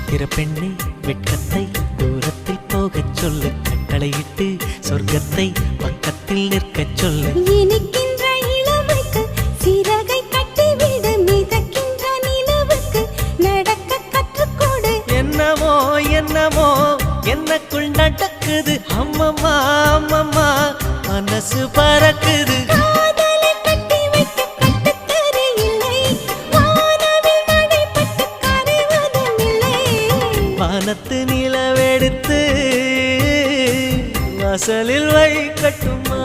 சித்திர பெண்ணே வெட்கத்தை தூரத்தில் போகச் சொல்லு, கட்டளையிட்டு சொர்க்கத்தை பக்கத்தில் நிற்கச் சொல்லு. இனிக்கின்ற இளமைக்கு சிறகை கட்டிவிடு, மிதக்கின்ற நிலவுக்கு நடக்க கற்றுக்கொடு. என்னமோ என்னமோ என்னக்குள் நடக்குது, அம்மம்மா அம்மம்மா மனசு பறக்குது. காதலை கட்டி வைக்க கட்டுத்தரு இல்லை, வானவில் நடைபட்டு கரைவதும் இல்லை. வானத்து நிலவெடுத்து வாசலில் வைக்கட்டுமா?